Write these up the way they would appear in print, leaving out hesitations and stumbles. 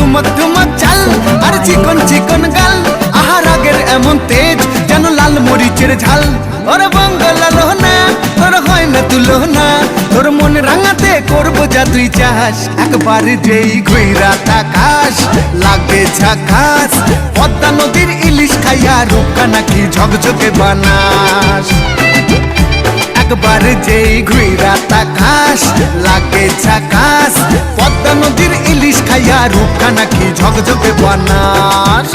ঠুমক ঠুমক চাল আর চিকন চিকন গাল, আহার আগের এমন তেজ যেন লাল মরিচের ঝাল। ওরে বঙ্গলালো না তোর হয় না তুলনা, তোর মন রাঙাতে করবো যা তুই চাস। একবার যেই ঘুইরা তাকাস লাগে ঝাকাস, পদ্মা নদীর ইলিশ খাইয়া রূপকা নাকি ঝকঝকে বানাস। একবার যেই ঘুইরা তাকাস লাগে ঝাকাস, পদ্মা নদীর ইলিশ খাইয়া রূপকা নাকি ঝকঝকে বানাস।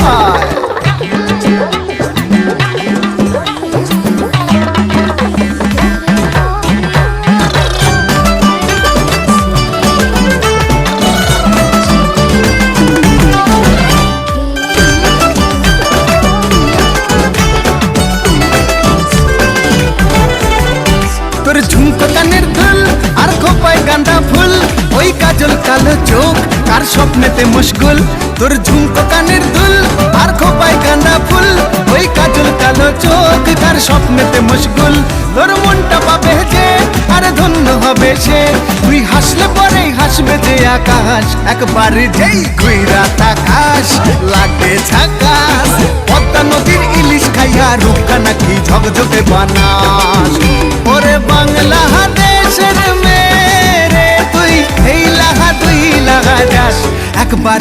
তোর ঝুমকো কানের দুল আর খোপায় গাঁদা ফুল, ওই কাজল কালো চোখ কার স্বপ্নেতে মুশকুল। তোর ঝুমকো কানের দুল আর খোপায় গাঁদা ফুল, ওই কাজল কালো চোখ কার স্বপ্নেতে মুশকুল। তোর মনটা পাবে যে আর ধন্য হবে সে, তুই হাসলে পরেই হাসবে যে আকাশ। একবার যেই ঘুইরা তাকাস লাগে ঝাকাস, পদ্মা নদীর ইলিশ খাইয়া রূপকা নাকি ঝকঝকে বানাস। ওরে বাংলাদেশের মেরে তুই এই লাগা তুই লাগা যাস একবার।